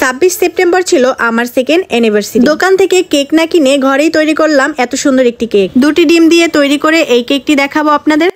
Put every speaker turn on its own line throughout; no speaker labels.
26 September ছিল আমার second anniversary. দোকান থেকে কেক না কিনে ঘরেই তৈরি করলাম এত সুন্দর একটি কেক। 2টি ডিম দিয়ে তৈরি করে এই কেকটি দেখাবো আপনাদের।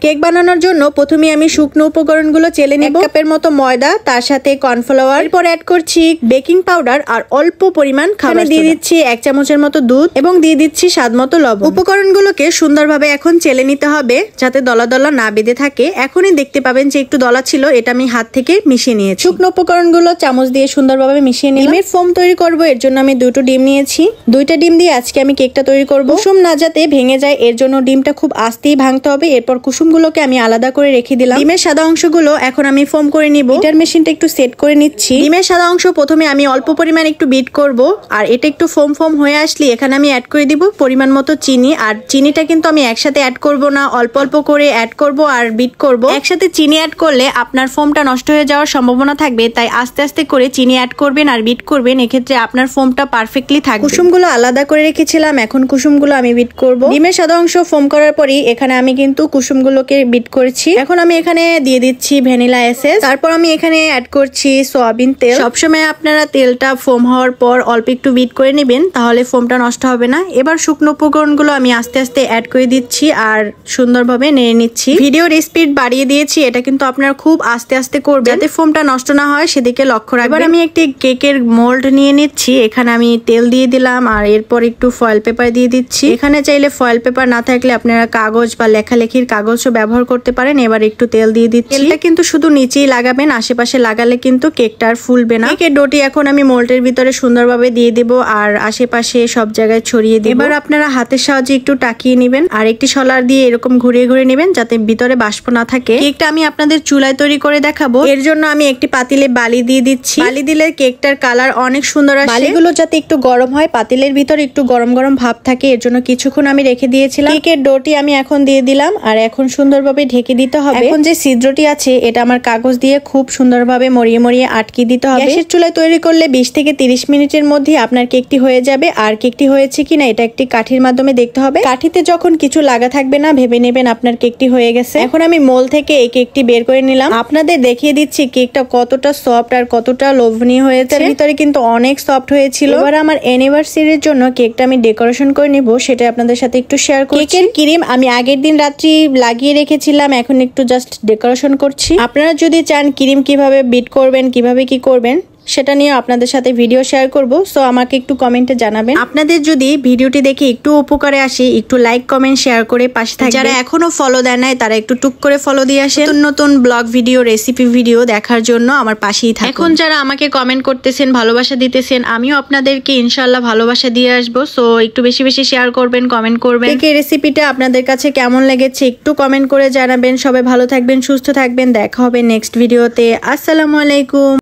কেক বানানোর জন্য প্রথমে আমি শুকনো উপকরণগুলো চেলে নেব। 1 কাপের মতো ময়দা, তার সাথে কর্নফ্লাওয়ার, এরপর অ্যাড করছি বেকিং পাউডার আর অল্প পরিমাণ খাবার দিয়ে দিচ্ছি 1 চামচের মতো দুধ এবং দিয়ে দিচ্ছি স্বাদমতো লবণ। উপকরণগুলোকে সুন্দরভাবে এখন চেলে নিতে হবে যাতে দলা দলা না বেঁধে থাকে। এখনই দেখতে পাবেন যে একটু দলা ছিল, এটা আমি হাত থেকে মিশিয়ে নিয়েছি। শুকনো উপকরণগুলো চামচ দিয়ে সুন্দরভাবে মিশিয়ে নিলাম। ডিমের ফোম তৈরি করব, এর জন্য আমি 2টো ডিম নিয়েছি। 2টা ডিম দিয়ে আজকে আমি কেকটা তৈরি করব। কুসুম না যাতে ভেঙে যায় এর জন্য ডিমটা খুব আস্তেই ভাঙতে হবে। এরপর কুসুমগুলোকে আমি আলাদা করে রেখে দিলাম। ডিমের সাদা অংশগুলো এখন আমি ফোম করে নিব। বিটার মেশিনটা একটু সেট করে নিচ্ছি। ডিমের সাদা অংশ প্রথমে আমি অল্প পরিমাণ একটু বিট করব, আর এটা একটু ফোম ফোম হয়ে আসলে এখানে আমি অ্যাড করে দিব পরিমাণ মতো চিনি। আর চিনিটা কিন্তু আমি একসাথে অ্যাড করব না, অল্প অল্প করে অ্যাড করব আর বিট করব। একসাথে চিনি অ্যাড করলে আপনার ফোমটা নষ্ট হয়ে যাওয়ার সম্ভাবনা থাকবে, তাই আস্তে আস্তে করে চিনি অ্যাড করবেন আর বিট করবেন। এক্ষেত্রে আপনার ফোমটা পারফেক্টলি থাকবে। কুসুমগুলো আলাদা করে রেখেছিলাম, এখন কুসুমগুলো আমি বিট করব। ডিমের সাদা অংশ ফোম করার পরই এখানে আমি কিন্তু কুসুমগুলোকে বিট করেছি। এখন আমি এখানে দিয়ে দিচ্ছি ভ্যানিলা এসেন্স, তারপর আমি এখানে অ্যাড করছি সয়াবিন তেল। সবসময় আপনারা তেলটা ফোম হওয়ার পর অল্প একটু বিট করে নেবেন, তাহলে ফোমটা নষ্ট হবে না। এবার শুকনো উপকরণগুলো আমি আস্তে আস্তে অ্যাড করে দিচ্ছি আর সুন্দরভাবে নেড়ে নিচ্ছি। ভিডিওর স্পিড বাড়িয়ে দিয়েছি, এটা কিন্তু আপনারা খুব আস্তে আস্তে করবেন যাতে ফোমটা নষ্ট না হয় সেদিকে লক্ষ্য রাখবেন। এবার আমি একটি কেকের মোল্ড নিয়ে নিচ্ছি, এখানে আমি তেল দিয়ে দিলাম আর এরপর একটু ফয়েল পেপার দিয়ে দিচ্ছি। এখানে চাইলে ফয়েল পেপার না থাকলে আপনারা কাগজ বা লেখালেখির কাগজও ব্যবহার করতে পারেন। এবার একটু তেল দিয়ে দিচ্ছি। তেলটা কিন্তু শুধু নিচেই লাগাবেন, আশেপাশে লাগালে কিন্তু কেকটা আর ফুলবে না। কেকের ডোটি এখন আমি মোল্ডের ভিতরে সুন্দরভাবে দিয়ে দেব আর আশেপাশে সব জায়গায় ছড়িয়ে দেব। এবার আপনারা হাতের সাহায্যে একটু টাকিয়ে নেবেন আর একটি শলার দিয়ে এরকম ঘুরিয়ে ঘুরিয়ে নেবেন যাতে ভিতরে বাষ্প না থাকে। কেকটা আমি আপনাদের চুলায় তৈরি করে দেখাবো। এর জন্য আমি একটি পাতিলে বালি দিয়ে দিচ্ছি। বালি দিলে কেকটার কালার অনেক সুন্দর আসে। বালিগুলো যাতে একটু গরম হয়, পাতিলের ভিতরে একটু গরম গরম ভাব থাকে, এর জন্য কিছুক্ষণ আমি রেখে দিয়েছিলাম। কেকের ডোটি আমি এখন দিয়ে দিলাম আর এখন সুন্দরভাবে ঢেকে দিতে হবে। এখন যে ছিদ্রটি আছে এটা আমার কাগজ দিয়ে খুব সুন্দরভাবে মরিয়ে মরিয়ে আটকে দিতে হবে। গ্যাসের চুলায় তৈরি করলে 20 থেকে 30 মিনিটের মধ্যে আপনার কেকটি হয়ে যাবে। আর কেকটি হয়েছে কিনা এটা একটি কাঠির মাধ্যমে দেখতে হবে। কাঠিতে যখন কিছু লাগা থাকবে না ভেবে নেবেন আপনার কেকটি হয়ে গেছে। এখন আমি মোল থেকে এই কেকটি বের করে নিলাম। আপনাদের দেখিয়ে দিচ্ছি কেকটা কতটা সফট আর কতটা লোভনীয় হয়েছে। ভিতরে কিন্তু অনেক সফট হয়েছিল। এবার আমার অ্যানিভার্সারির জন্য কেকটা আমি ডেকোরেশন করে নিব, সেটা আপনাদের সাথে একটু শেয়ার করছি। কেকের ক্রিম আমি আগের দিন রাত্রি লাগিয়ে রেখেছিলাম, এখন একটু জাস্ট ডেকোরেশন করছি। আপনারা যদি চান ক্রিম কিভাবে বিট করবেন, কিভাবে কি করবেন সেটা নিয়ে আপনাদের সাথে ভিডিও শেয়ার করব। সো আমাকে একটু কমেন্টে জানাবেন। আপনাদের যদি ভিডিওটি দেখে একটু উপকারে আসে একটু লাইক কমেন্ট শেয়ার করে পাশে থাকবেন। যারা এখনো ফলো দেয় নাই তারা একটু টুক করে ফলো দিয়ে আসে নতুন নতুন ব্লগ ভিডিও, রেসিপি ভিডিও দেখার জন্য আমার পাশেই থাকুন। এখন যারা আমাকে কমেন্ট করতেছেন, ভালোবাসা দিতেছেন, আমিও আপনাদেরকে ইনশাআল্লাহ ভালোবাসা দিয়ে আসবো। সো একটু বেশি বেশি শেয়ার করবেন, কমেন্ট করবেন। কেকের রেসিপিটা আপনাদের কাছে কেমন লেগেছে একটু কমেন্ট করে জানাবেন। সবাই ভালো থাকবেন, সুস্থ থাকবেন। দেখা হবে নেক্সট ভিডিওতে। আসসালামু আলাইকুম।